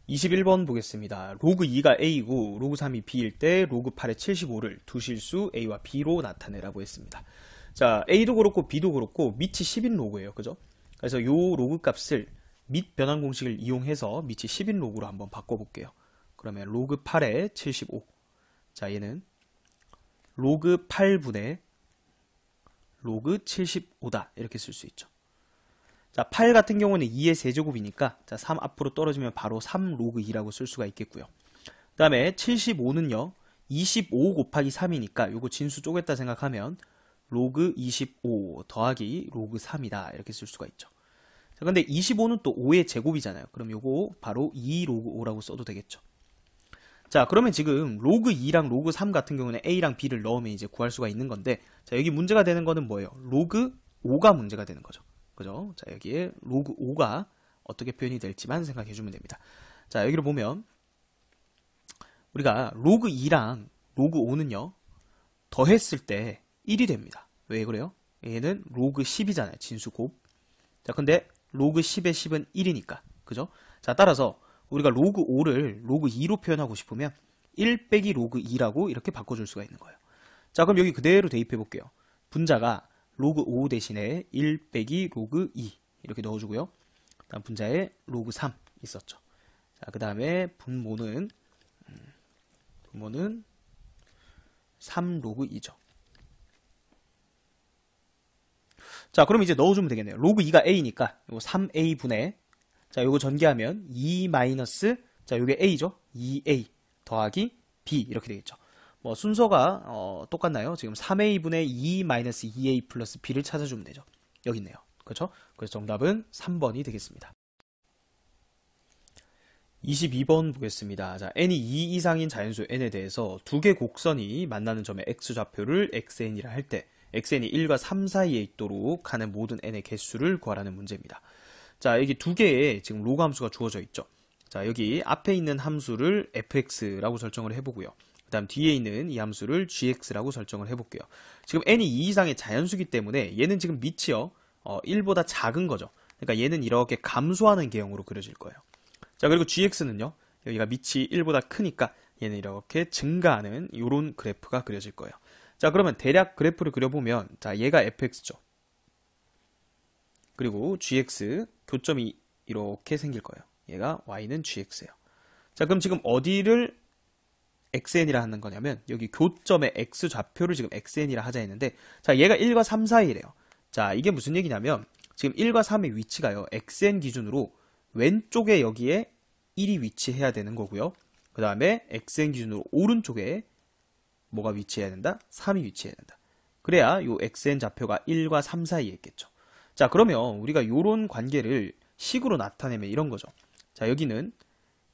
21번 보겠습니다. 로그 2가 A이고 로그 3이 B일 때 로그 8의 75를 두 실수 A와 B로 나타내라고 했습니다. 자, A도 그렇고 B도 그렇고 밑이 10인 로그예요. 그죠? 그래서 요 로그 값을 밑 변환 공식을 이용해서 밑이 10인 로그로 한번 바꿔볼게요. 그러면 로그 8의 75. 자, 얘는 로그 8분의 로그 75다. 이렇게 쓸 수 있죠. 자, 8 같은 경우는 2의 세제곱이니까 자, 3 앞으로 떨어지면 바로 3 로그 2라고 쓸 수가 있겠고요. 그 다음에 75는요. 25 곱하기 3이니까 요거 진수 쪼갰다 생각하면 로그 25 더하기 로그 3이다. 이렇게 쓸 수가 있죠. 자, 근데 25는 또 5의 제곱이잖아요. 그럼 요거 바로 2 로그 5라고 써도 되겠죠. 자, 그러면 지금 로그 2랑 로그 3 같은 경우는 A랑 B를 넣으면 이제 구할 수가 있는 건데, 자, 여기 문제가 되는 거는 뭐예요? 로그 5가 문제가 되는 거죠. 그죠? 자, 여기에 로그 5가 어떻게 표현이 될지만 생각해 주면 됩니다. 자, 여기를 보면 우리가 로그 2랑 로그 5는요. 더했을 때 1이 됩니다. 왜 그래요? 얘는 로그 10이잖아요. 진수 곱. 자, 근데 로그 10의 10은 1이니까. 그죠? 자, 따라서 우리가 로그 5를 로그 2로 표현하고 싶으면 1 빼기 로그 2라고 이렇게 바꿔줄 수가 있는 거예요. 자, 그럼 여기 그대로 대입해 볼게요. 분자가 로그 5 대신에 1 빼기 로그 2 이렇게 넣어주고요. 다음 분자에 로그 3 있었죠. 자, 그 다음에 분모는 3 로그 2죠. 자, 그럼 이제 넣어주면 되겠네요. 로그 2가 A니까 요거 3A 분의, 자, 요거 전개하면 2 마이너스, 자, 요게 A죠. 2A 더하기 B 이렇게 되겠죠. 뭐 순서가 똑같나요? 지금 3A 분의 2 마이너스 2A 플러스 B를 찾아주면 되죠. 여기 있네요. 그렇죠? 그래서 정답은 3번이 되겠습니다. 22번 보겠습니다. 자, n이 2 이상인 자연수 n에 대해서 두 개 곡선이 만나는 점의 x좌표를 xn이라 할 때 xn이 1과 3 사이에 있도록 가는 모든 n의 개수를 구하라는 문제입니다. 자, 여기 두 개의 지금 로그 함수가 주어져 있죠. 자, 여기 앞에 있는 함수를 fx라고 설정을 해보고요. 그 다음 뒤에 있는 이 함수를 gx라고 설정을 해볼게요. 지금 n이 2 이상의 자연수기 때문에 얘는 지금 밑이요 1보다 작은 거죠. 그러니까 얘는 이렇게 감소하는 개형으로 그려질 거예요. 자, 그리고 gx는요, 여기가 밑이 1보다 크니까 얘는 이렇게 증가하는 이런 그래프가 그려질 거예요. 자, 그러면 대략 그래프를 그려보면, 자, 얘가 fx죠. 그리고 gx 교점이 이렇게 생길 거예요. 얘가 y는 gx예요. 자, 그럼 지금 어디를 xn이라 하는 거냐면 여기 교점의 x좌표를 지금 xn이라 하자 했는데, 자, 얘가 1과 3 사이래요. 자, 이게 무슨 얘기냐면 지금 1과 3의 위치가요, xn 기준으로 왼쪽에 여기에 1이 위치해야 되는 거고요. 그 다음에 xn 기준으로 오른쪽에 뭐가 위치해야 된다? 3이 위치해야 된다. 그래야 요 xn 좌표가 1과 3 사이에 있겠죠. 자, 그러면 우리가 요런 관계를 식으로 나타내면 이런 거죠. 자, 여기는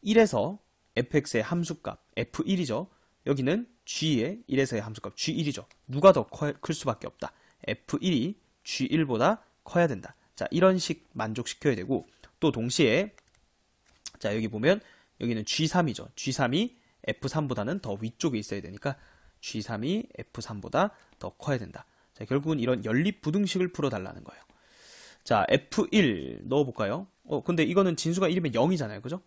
1에서 fx의 함수값 f1이죠. 여기는 g의 1에서의 함수값 g1이죠. 누가 더 클 수밖에 없다. f1이 g1보다 커야 된다. 자, 이런 식 만족시켜야 되고, 또 동시에 자, 여기 보면 여기는 G3이죠. G3이 F3보다는 더 위쪽에 있어야 되니까 G3이 F3보다 더 커야 된다. 자, 결국은 이런 연립부등식을 풀어달라는 거예요. 자, F1 넣어볼까요? 근데 이거는 진수가 1이면 0이잖아요. 그죠?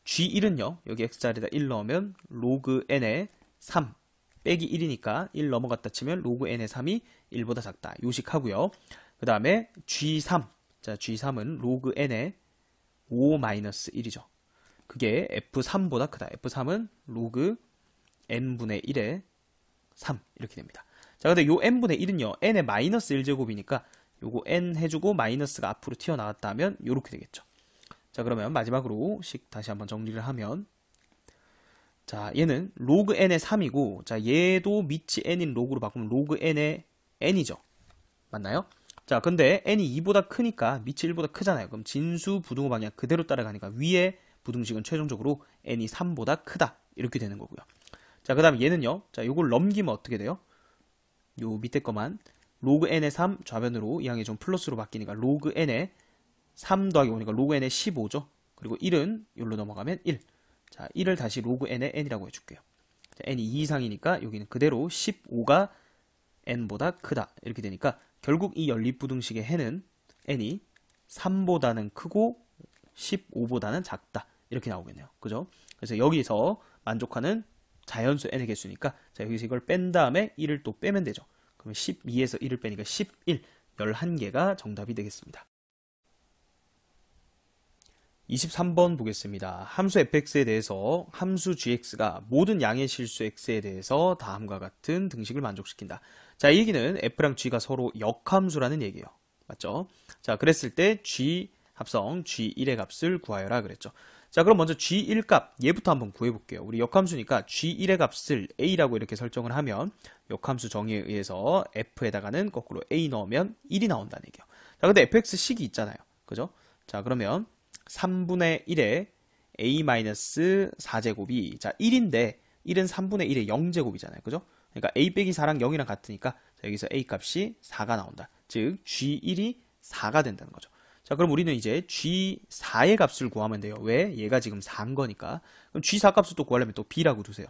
G1은요, 여기 X자리에다 1 넣으면 로그 n의 3 빼기 1이니까 1 넘어갔다 치면 로그 n의 3이 1보다 작다. 요식하고요. 그 다음에 G3. 자, G3은 로그 n의 5-1이죠. 그게 F3보다 크다. F3은 로그 n분의 1의 3 이렇게 됩니다. 자, 근데 요 n분의 1은요, n의 마이너스 1제곱이니까 요거 n 해주고 마이너스가 앞으로 튀어나왔다 하면 요렇게 되겠죠. 자, 그러면 마지막으로 식 다시 한번 정리를 하면, 자, 얘는 로그 n의 3이고, 자, 얘도 밑이 n인 로그로 바꾸면 로그 n의 n이죠. 맞나요? 자, 근데 n이 2보다 크니까 밑이 1보다 크잖아요. 그럼 진수 부등호 방향 그대로 따라가니까 위에 부등식은 최종적으로 n이 3보다 크다. 이렇게 되는 거고요. 자, 그 다음에 얘는요. 자, 요걸 넘기면 어떻게 돼요? 요 밑에 거만 로그 n의 3 좌변으로 이 항이 좀 플러스로 바뀌니까 로그 n의 3 더하기 5니까 로그 n의 15죠. 그리고 1은 여기로 넘어가면 1. 자, 1을 다시 로그 n의 n이라고 해줄게요. 자, n이 2 이상이니까 여기는 그대로 15가 n보다 크다. 이렇게 되니까 결국 이 연립부등식의 해는 n이 3보다는 크고 15보다는 작다. 이렇게 나오겠네요. 그죠? 그래서 여기서 만족하는 자연수 n의 개수니까 자, 여기서 이걸 뺀 다음에 1을 또 빼면 되죠. 그러면 12에서 1을 빼니까 11, 11개가 정답이 되겠습니다. 23번 보겠습니다. 함수 fx에 대해서 함수 gx가 모든 양의 실수 x에 대해서 다음과 같은 등식을 만족시킨다. 자, 이 얘기는 f랑 g가 서로 역함수라는 얘기예요. 맞죠? 자, 그랬을 때 g 합성 g1의 값을 구하여라 그랬죠. 자, 그럼 먼저 g1 값 얘부터 한번 구해볼게요. 우리 역함수니까 g1의 값을 a라고 이렇게 설정을 하면 역함수 정의에 의해서 f에다가는 거꾸로 a 넣으면 1이 나온다는 얘기예요. 자, 근데 fx식이 있잖아요. 그죠? 자, 그러면 3분의 1에 a-4제곱이 자 1인데 1은 3분의 1의 0제곱이잖아요. 그죠? 그러니까 a 빼기 4랑 0이랑 같으니까 자, 여기서 a 값이 4가 나온다. 즉 g1이 4가 된다는 거죠. 자, 그럼 우리는 이제 g4의 값을 구하면 돼요. 왜? 얘가 지금 4인 거니까. 그럼 g4 값을 또 구하려면 또 b라고 두세요.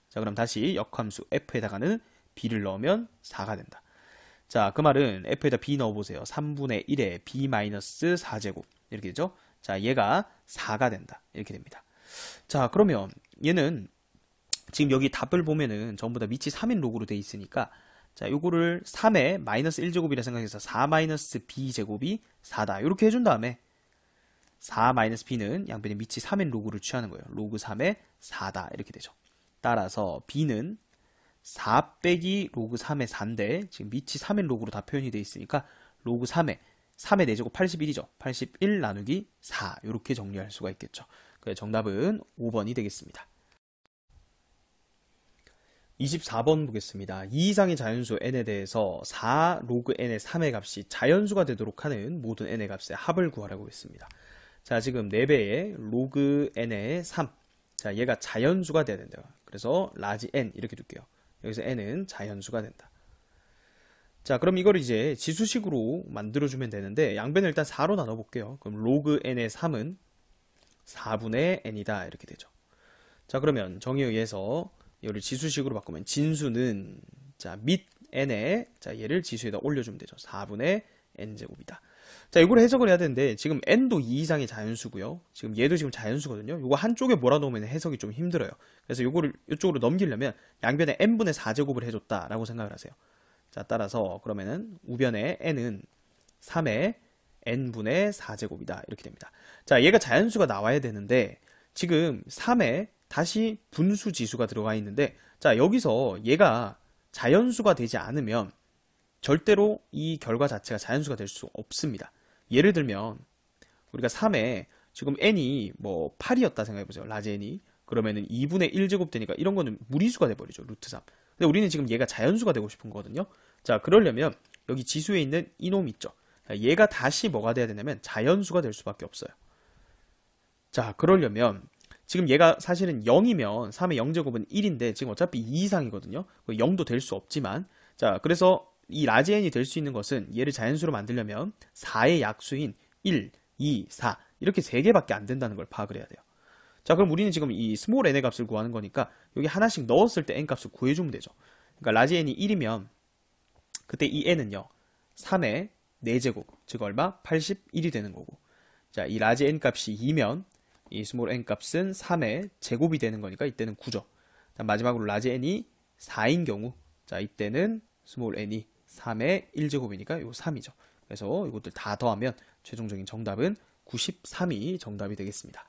자, 그럼 다시 역함수 f에다가는 b를 넣으면 4가 된다. 자, 그 말은 f에다 b 넣어보세요. 3분의 1에 b-4제곱 이렇게 되죠. 자, 얘가 4가 된다. 이렇게 됩니다. 자, 그러면 얘는 지금 여기 답을 보면은 전부 다 밑이 3인 로그로 돼 있으니까 자, 요거를 3에 마이너스 1제곱이라 생각해서 4 마이너스 b제곱이 4다. 이렇게 해준 다음에 4 마이너스 b는 양변의 밑이 3인 로그를 취하는 거예요. 로그 3에 4다. 이렇게 되죠. 따라서 b는 4 빼기 로그 3의 4인데 지금 밑이 3인 로그로 다 표현이 돼 있으니까 로그 3의 3의 4제곱 81이죠. 81 나누기 4 이렇게 정리할 수가 있겠죠. 그래서 정답은 5번이 되겠습니다. 24번 보겠습니다. 2 이상의 자연수 n에 대해서 4 로그 n의 3의 값이 자연수가 되도록 하는 모든 n의 값의 합을 구하라고 했습니다. 자, 지금 4배의 로그 n의 3. 자, 얘가 자연수가 돼야 된대요. 그래서 라지 n 이렇게 둘게요. 여기서 n은 자연수가 된다. 자, 그럼 이걸 이제 지수식으로 만들어주면 되는데 양변을 일단 4로 나눠볼게요. 그럼 로그 n의 3은 4분의 n이다 이렇게 되죠. 자, 그러면 정의에 의해서 이를 지수식으로 바꾸면 진수는 자, 밑 n에 자, 얘를 지수에다 올려주면 되죠. 4분의 n제곱이다. 자, 이걸 해석을 해야 되는데 지금 n도 2 이상의 자연수고요. 지금 얘도 지금 자연수거든요. 이거 한쪽에 몰아놓으면 해석이 좀 힘들어요. 그래서 이거를 이쪽으로 넘기려면 양변에 n분의 4제곱을 해줬다라고 생각을 하세요. 자, 따라서 그러면은 우변의 n은 3의 n분의 4제곱이다. 이렇게 됩니다. 자, 얘가 자연수가 나와야 되는데 지금 3에 다시 분수 지수가 들어가 있는데 자, 여기서 얘가 자연수가 되지 않으면 절대로 이 결과 자체가 자연수가 될 수 없습니다. 예를 들면 우리가 3에 지금 n이 뭐 8이었다 생각해보세요. 라지 n이. 그러면은 2분의 1제곱 되니까 이런 거는 무리수가 돼버리죠. 루트 3. 근데 우리는 지금 얘가 자연수가 되고 싶은 거거든요. 자, 그러려면 여기 지수에 있는 이놈 있죠. 얘가 다시 뭐가 돼야 되냐면 자연수가 될 수밖에 없어요. 자, 그러려면 지금 얘가 사실은 0이면 3의 0제곱은 1인데 지금 어차피 2 이상이거든요. 0도 될 수 없지만 자, 그래서 이 라지 n이 될 수 있는 것은 얘를 자연수로 만들려면 4의 약수인 1, 2, 4 이렇게 3개밖에 안 된다는 걸 파악을 해야 돼요. 자, 그럼 우리는 지금 이 스몰 n의 값을 구하는 거니까 여기 하나씩 넣었을 때 n 값을 구해주면 되죠. 그러니까 라지 n이 1이면 그때 이 n은요 3의 4제곱 즉 얼마? 81이 되는 거고 자, 이 라지 n 값이 2면 이 스몰 n 값은 3의 제곱이 되는 거니까 이때는 9죠. 마지막으로 라지 n이 4인 경우 자, 이때는 스몰 n이 3의 1제곱이니까 요 3이죠. 그래서 이것들 다 더하면 최종적인 정답은 93이 정답이 되겠습니다.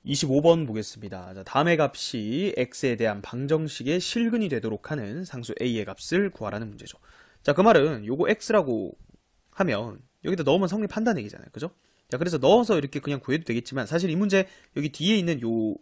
25번 보겠습니다. 자, 다음의 값이 x에 대한 방정식의 실근이 되도록 하는 상수 a의 값을 구하라는 문제죠. 자, 그 말은 요거 x라고 하면 여기다 넣으면 성립한다는 얘기잖아요. 그죠? 자, 그래서 넣어서 이렇게 그냥 구해도 되겠지만 사실 이 문제 여기 뒤에 있는 요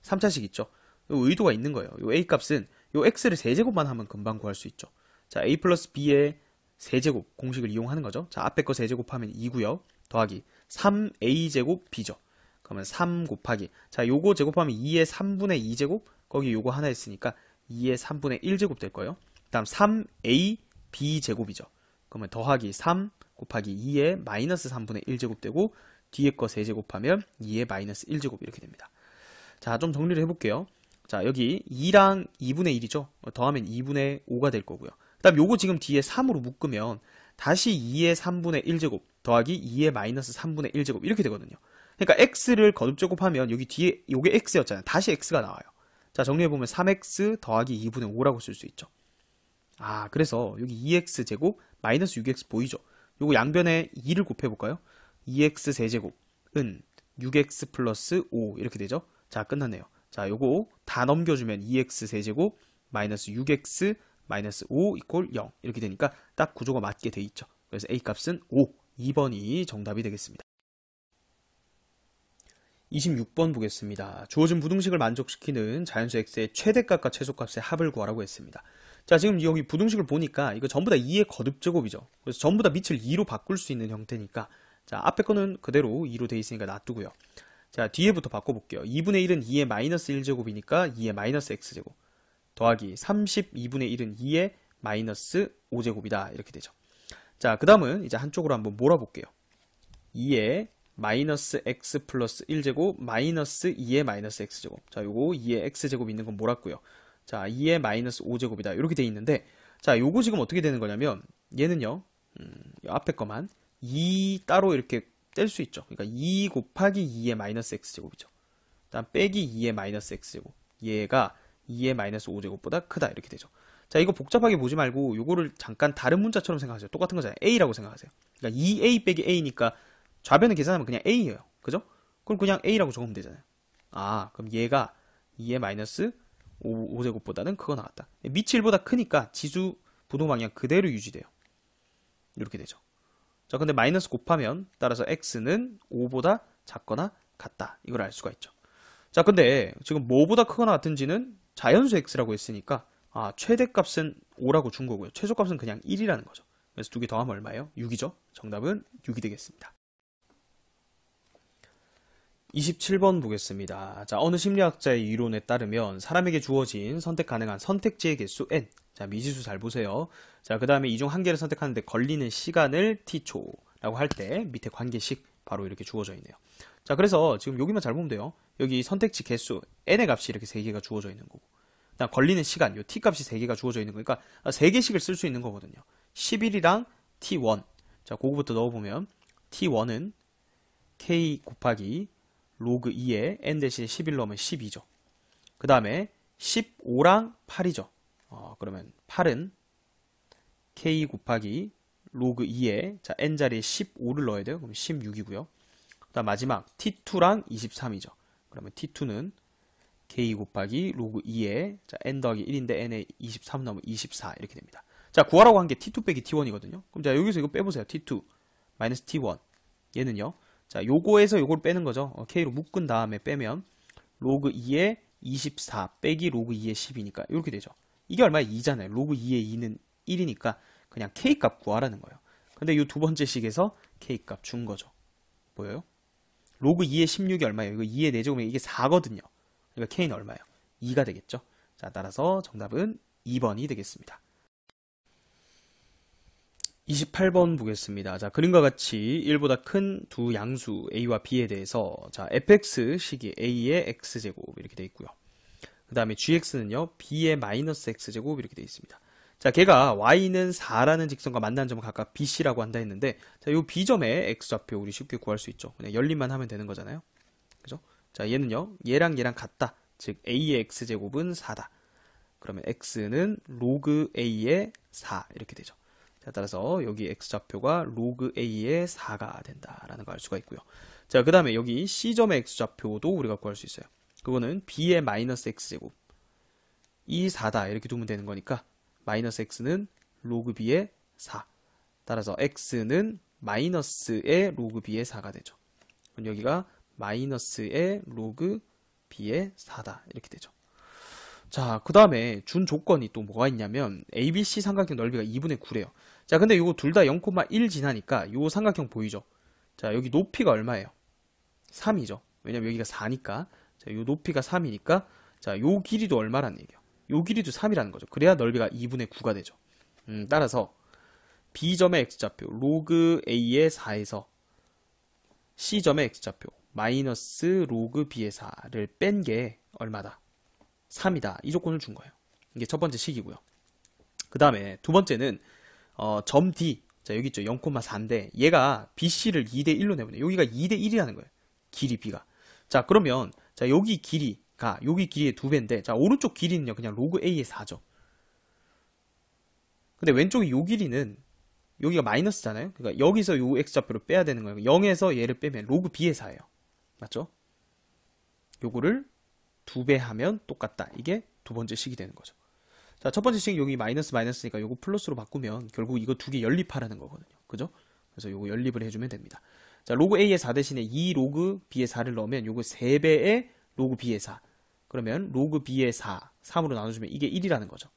3차식 있죠? 요 의도가 있는 거예요. 요 a 값은 요 x를 세제곱만 하면 금방 구할 수 있죠. 자, a 플러스 b의 세제곱 공식을 이용하는 거죠. 자, 앞에 거 세제곱하면 2고요. 더하기 3a제곱 b죠. 그러면 3 곱하기 자, 요거 제곱하면 2의 3분의 2제곱 거기 요거 하나 있으니까 2의 3분의 1제곱 될 거예요. 다음 3a b 제곱이죠. 그러면 더하기 3 곱하기 2의 마이너스 3분의 1제곱 되고 뒤에 거 세제곱하면 2의 마이너스 1제곱 이렇게 됩니다. 자, 좀 정리를 해볼게요. 자, 여기 2랑 2분의 1이죠. 더하면 2분의 5가 될 거고요. 그 다음 요거 지금 뒤에 3으로 묶으면 다시 2의 3분의 1제곱 더하기 2의 마이너스 3분의 1제곱 이렇게 되거든요. 그러니까 x를 거듭제곱하면 여기 뒤에 요게 x였잖아요. 다시 x가 나와요. 자, 정리해보면 3x 더하기 2분의 5라고 쓸 수 있죠. 아, 그래서 여기 2x제곱 마이너스 6x 보이죠? 요거 양변에 2를 곱해볼까요? 2x 세제곱은 6x 플러스 5 이렇게 되죠? 자, 끝났네요. 자, 요거 다 넘겨주면 2x 세제곱 마이너스 6x 마이너스 5 이퀄 0 이렇게 되니까 딱 구조가 맞게 돼 있죠. 그래서 A 값은 5, 2번이 정답이 되겠습니다. 26번 보겠습니다. 주어진 부등식을 만족시키는 자연수 x의 최대값과 최소값의 합을 구하라고 했습니다. 자, 지금 여기 부등식을 보니까 이거 전부 다 2의 거듭제곱이죠. 그래서 전부 다 밑을 2로 바꿀 수 있는 형태니까, 자, 앞에 거는 그대로 2로 돼 있으니까 놔두고요. 자, 뒤에부터 바꿔볼게요. 2분의 1은 2의 마이너스 1제곱이니까 2의 마이너스 x제곱 더하기 32분의 1은 2의 마이너스 5제곱이다 이렇게 되죠. 자, 그 다음은 이제 한쪽으로 한번 몰아볼게요. 2의 마이너스 x 플러스 1제곱 마이너스 2의 마이너스 x제곱. 자, 요거 2의 x제곱 있는 건 몰았고요. 자, 2의 마이너스 5제곱이다 이렇게 돼 있는데, 자, 요거 지금 어떻게 되는 거냐면 얘는요, 앞에 거만 2 따로 이렇게 뗄 수 있죠. 그러니까 2 곱하기 2의 마이너스 x제곱이죠. 다음 빼기 2의 마이너스 x제곱. 얘가 2의 마이너스 5제곱보다 크다 이렇게 되죠. 자, 이거 복잡하게 보지 말고 요거를 잠깐 다른 문자처럼 생각하세요. 똑같은 거잖아요. a라고 생각하세요. 그러니까 2a 빼기 a니까 좌변을 계산하면 그냥 a예요. 그죠? 그럼 그냥 a라고 적으면 되잖아요. 아, 그럼 얘가 2의 마이너스 5제곱보다는 크거 나왔다. 밑이 1보다 크니까 지수 부동 방향 그대로 유지돼요. 이렇게 되죠. 자, 근데 마이너스 곱하면 따라서 x는 5보다 작거나 같다. 이걸 알 수가 있죠. 자, 근데 지금 뭐보다 크거나 같은지는 자연수 x라고 했으니까, 아, 최대값은 5라고 준 거고요. 최소값은 그냥 1이라는 거죠. 그래서 두 개 더하면 얼마예요? 6이죠. 정답은 6이 되겠습니다. 27번 보겠습니다. 자, 어느 심리학자의 이론에 따르면 사람에게 주어진 선택 가능한 선택지의 개수 n. 자, 미지수 잘 보세요. 자, 그 다음에 이 중 한 개를 선택하는데 걸리는 시간을 t초라고 할 때 밑에 관계식 바로 이렇게 주어져 있네요. 자, 그래서 지금 여기만 잘 보면 돼요. 여기 선택지 개수 n의 값이 이렇게 3개가 주어져 있는 거고, 그다음 걸리는 시간 요 t 값이 3개가 주어져 있는 거니까 3개씩을 쓸 수 있는 거거든요. 11이랑 t1. 자, 그거부터 넣어보면 t1은 k 곱하기 로그 2에 n 대신에 11 넣으면 12죠. 그 다음에 15랑 8이죠. 그러면 8은 k 곱하기 로그 2에 자, n 자리에 15를 넣어야 돼요. 그럼 16이고요. 그 다음 마지막 t2랑 23이죠. 그러면 t2는 k 곱하기 로그 2에 자, n 더하기 1인데 n에 23 넣으면 24 이렇게 됩니다. 자, 구하라고 한 게 t2 빼기 t1이거든요. 그럼 자, 여기서 이거 빼보세요. t2 마이너스 t1 얘는요. 자, 요거에서 요걸 빼는 거죠. k로 묶은 다음에 빼면 로그 2에 24 빼기 로그 2에 10이니까 이렇게 되죠. 이게 얼마야? 2잖아요. 로그 2에 2는 1이니까 그냥 k 값 구하라는 거예요. 근데 이 두 번째 식에서 k 값 준 거죠. 보여요? 로그 2에 16이 얼마예요? 이거 2의 4제곱이면 이게 4거든요. 그러니까 k는 얼마예요? 2가 되겠죠. 자, 따라서 정답은 2번이 되겠습니다. 28번 보겠습니다. 자, 그림과 같이 1보다 큰 두 양수 a와 b에 대해서 자, fx식이 a의 x제곱 이렇게 되어 있고요. 그 다음에 gx는요 b의 마이너스 x제곱 이렇게 되어 있습니다. 자, 걔가 y는 4라는 직선과 만나는 점을 각각 bc라고 한다 했는데, 자, 요 b점의 x좌표 우리 쉽게 구할 수 있죠. 그냥 열림만 하면 되는 거잖아요. 그죠? 자, 얘는요 얘랑 같다. 즉 a의 x제곱은 4다. 그러면 x는 로그 a의 4 이렇게 되죠. 자, 따라서 여기 x좌표가 로그 a의 4가 된다라는 걸 알 수가 있고요. 자, 그 다음에 여기 c점의 x좌표도 우리가 구할 수 있어요. 그거는 b의 마이너스 x제곱 이 4다 이렇게 두면 되는 거니까 마이너스 x는 로그 b의 4. 따라서 x는 마이너스의 로그 b의 4가 되죠. 그럼 여기가 마이너스의 로그 b의 4다 이렇게 되죠. 자, 그 다음에 준 조건이 또 뭐가 있냐면 ABC 삼각형 넓이가 2분의 9래요. 자, 근데 요거 둘 다 0,1 지나니까 요 삼각형 보이죠? 자, 여기 높이가 얼마예요? 3이죠. 왜냐면 여기가 4니까. 자, 요 높이가 3이니까 자, 요 길이도 얼마라는 얘기예요? 요 길이도 3이라는 거죠. 그래야 넓이가 2분의 9가 되죠. 따라서 B점의 x좌표 로그 A의 4에서 C점의 x좌표 마이너스 로그 B의 4를 뺀 게 얼마다? 3이다. 이 조건을 준 거예요. 이게 첫 번째 식이고요. 그 다음에 두 번째는 점 D. 자, 여기 있죠. 0,4인데 얘가 BC를 2대 1로 내보내. 여기가 2대 1이라는 거예요. 길이 B가. 자, 그러면 자, 여기 길이가 여기 길이의 2배인데 자, 오른쪽 길이는요. 그냥 로그 A의 4죠. 근데 왼쪽의 요 길이는 여기가 마이너스잖아요. 그러니까 여기서 요 X좌표를 빼야 되는 거예요. 0에서 얘를 빼면 로그 B의 4예요. 맞죠? 요거를 2배 하면 똑같다. 이게 두 번째 식이 되는 거죠. 자, 첫 번째 식이 여기 마이너스니까 요거 플러스로 바꾸면 결국 이거 두 개 연립하라는 거거든요. 그죠? 그래서 요거 연립을 해주면 됩니다. 자, 로그 A의 4 대신에 2 로그 B의 4를 넣으면 요거 3배의 로그 B의 4. 그러면 로그 B의 4, 3으로 나눠주면 이게 1이라는 거죠.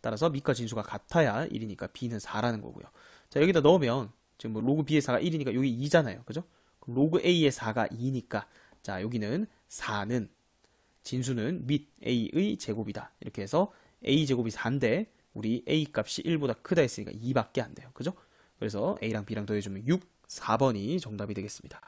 따라서 밑과 진수가 같아야 1이니까 B는 4라는 거고요. 자, 여기다 넣으면 지금 뭐 로그 B의 4가 1이니까 여기 2잖아요. 그죠? 그럼 로그 A의 4가 2니까 자, 여기는 4는 진수는 밑 A의 제곱이다. 이렇게 해서 A제곱이 4인데 우리 A 값이 1보다 크다 했으니까 2밖에 안 돼요. 그죠? 그래서 A랑 B랑 더해주면 6, 4번이 정답이 되겠습니다.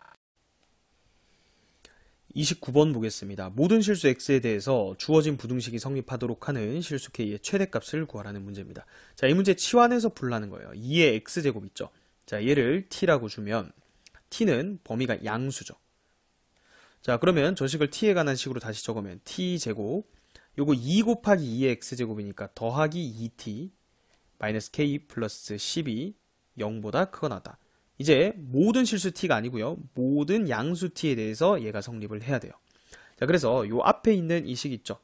29번 보겠습니다. 모든 실수 X에 대해서 주어진 부등식이 성립하도록 하는 실수 K의 최대값을 구하라는 문제입니다. 자, 이 문제 치환해서 풀라는 거예요. 2의 X제곱 있죠? 자, 얘를 T라고 주면 T는 범위가 양수죠. 자, 그러면 저 식을 T에 관한 식으로 다시 적으면 T제곱 요거 2 곱하기 2의 X제곱이니까 더하기 2T 마이너스 K 플러스 10이 0보다 크거나 같다. 이제 모든 실수 T가 아니고요. 모든 양수 T에 대해서 얘가 성립을 해야 돼요. 자, 그래서 요 앞에 있는 이 식 있죠.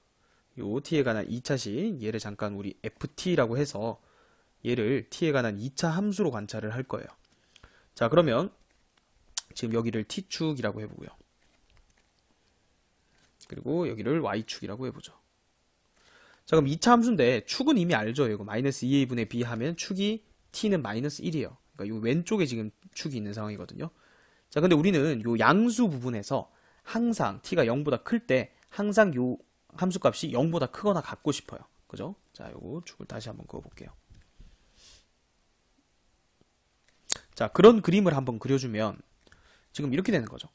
요 T에 관한 2차식 얘를 잠깐 우리 FT라고 해서 얘를 T에 관한 2차 함수로 관찰을 할 거예요. 자, 그러면 지금 여기를 T축이라고 해보고요. 그리고 여기를 Y축이라고 해보죠. 자, 그럼 2차 함수인데 축은 이미 알죠. 이거 마이너스 2a분의 b 하면 축이 t는 마이너스 1이에요. 그러니까 요 왼쪽에 지금 축이 있는 상황이거든요. 자, 근데 우리는 요 양수 부분에서 항상 t가 0보다 클 때 항상 요 함수값이 0보다 크거나 같고 싶어요. 그죠? 자, 요거 축을 다시 한번 그어볼게요. 자, 그런 그림을 한번 그려주면 지금 이렇게 되는 거죠.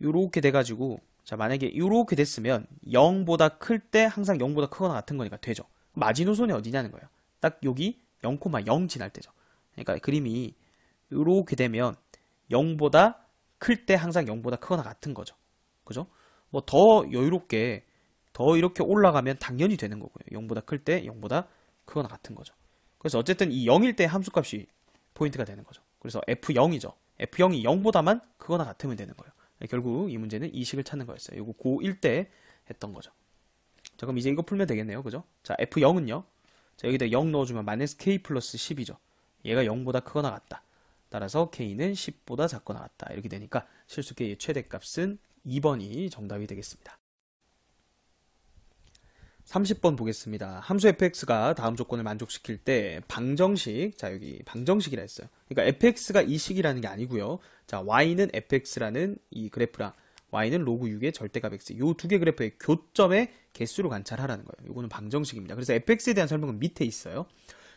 요렇게 돼가지고 자, 만약에 이렇게 됐으면 0보다 클 때 항상 0보다 크거나 같은 거니까 되죠. 마지노선이 어디냐는 거예요. 딱 여기 0,0 지날 때죠. 그러니까 그림이 이렇게 되면 0보다 클 때 항상 0보다 크거나 같은 거죠. 그죠? 뭐 더 여유롭게 더 이렇게 올라가면 당연히 되는 거고요. 0보다 클 때 0보다 크거나 같은 거죠. 그래서 어쨌든 이 0일 때 함수값이 포인트가 되는 거죠. 그래서 F0이죠. F0이 0보다만 크거나 같으면 되는 거예요. 결국 이 문제는 이 식을 찾는 거였어요. 이거 고1 때 했던 거죠. 자, 그럼 이제 이거 풀면 되겠네요. 그죠? 자, F0은요. 자, 여기다 0 넣어주면 마이너스 K 플러스 10이죠. 얘가 0보다 크거나 같다. 따라서 K는 10보다 작거나 같다. 이렇게 되니까 실수 K의 최대값은 2번이 정답이 되겠습니다. 30번 보겠습니다. 함수 fx가 다음 조건을 만족시킬 때 방정식, 자 여기 방정식이라 했어요. 그러니까 fx가 이 식이라는 게 아니고요. 자, y는 fx라는 이 그래프랑 y는 로그 6의 절대값 x, 이 두 개 그래프의 교점의 개수를 관찰하라는 거예요. 이거는 방정식입니다. 그래서 fx에 대한 설명은 밑에 있어요.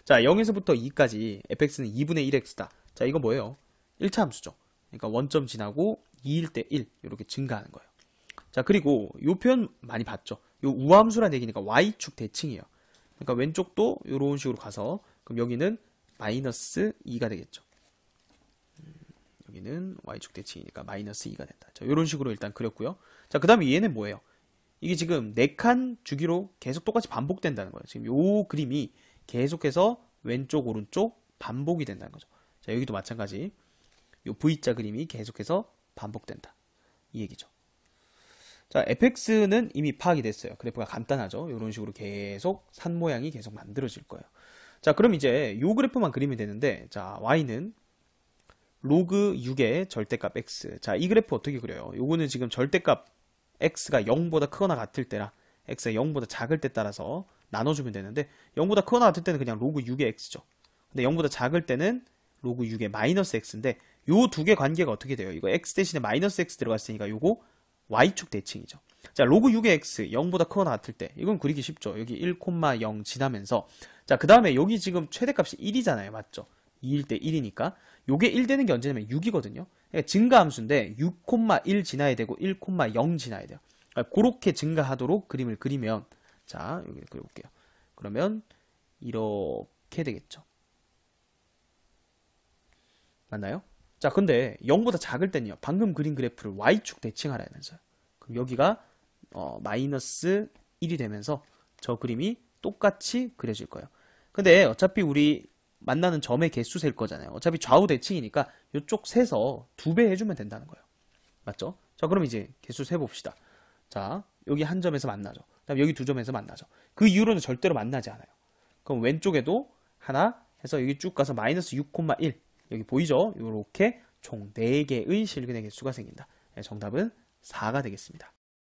자, 0에서부터 2까지 fx는 2분의 1x다. 자, 이거 뭐예요? 1차 함수죠. 그러니까 원점 지나고 2일 때 1 이렇게 증가하는 거예요. 자, 그리고 이 표현 많이 봤죠. 요 우함수란 얘기니까 y축 대칭이에요. 그러니까 왼쪽도 이런 식으로 가서 그럼 여기는 마이너스 2가 되겠죠. 여기는 y축 대칭이니까 마이너스 2가 된다. 자, 이런 식으로 일단 그렸고요. 자, 그 다음에 얘는 뭐예요? 이게 지금 4칸 주기로 계속 똑같이 반복된다는 거예요. 지금 요 그림이 계속해서 왼쪽 오른쪽 반복이 된다는 거죠. 자, 여기도 마찬가지. 요 V자 그림이 계속해서 반복된다. 이 얘기죠. 자, fx는 이미 파악이 됐어요. 그래프가 간단하죠. 이런 식으로 계속 산 모양이 계속 만들어질 거예요. 자, 그럼 이제 이 그래프만 그리면 되는데, 자, y는 로그 6의 절대값 x. 자, 이 그래프 어떻게 그려요? 요거는 지금 절대값 x가 0보다 크거나 같을 때랑 x가 0보다 작을 때 따라서 나눠주면 되는데, 0보다 크거나 같을 때는 그냥 로그 6의 x죠. 근데 0보다 작을 때는 로그 6의 마이너스 x인데, 요 두 개 관계가 어떻게 돼요? 이거 x 대신에 마이너스 x 들어갔으니까 요거 y축 대칭이죠. 자, 로그 6의 x 0보다 크거나 같을 때 이건 그리기 쉽죠. 여기 1,0 지나면서 자, 그 다음에 여기 지금 최대값이 1이잖아요. 맞죠? 2일 때 1이니까 요게 1 되는 게 언제냐면 6이거든요. 그러니까 증가함수인데 6,1 지나야 되고 1,0 지나야 돼요. 그러니까 그렇게 증가하도록 그림을 그리면 자, 여기 그려볼게요. 그러면 이렇게 되겠죠. 맞나요? 자, 근데 0보다 작을 때는요. 방금 그린 그래프를 y축 대칭하라면서요. 그럼 여기가 마이너스 1이 되면서 저 그림이 똑같이 그려질 거예요. 근데 어차피 우리 만나는 점의 개수 셀 거잖아요. 어차피 좌우 대칭이니까 이쪽 세서 2배 해주면 된다는 거예요. 맞죠? 자, 그럼 이제 개수 세봅시다. 자, 여기 한 점에서 만나죠. 그다음 여기 두 점에서 만나죠. 그 이후로는 절대로 만나지 않아요. 그럼 왼쪽에도 하나 해서 여기 쭉 가서 마이너스 6,1 여기 보이죠? 이렇게 총 4개의 실근의 개수가 생긴다. 정답은 4가 되겠습니다.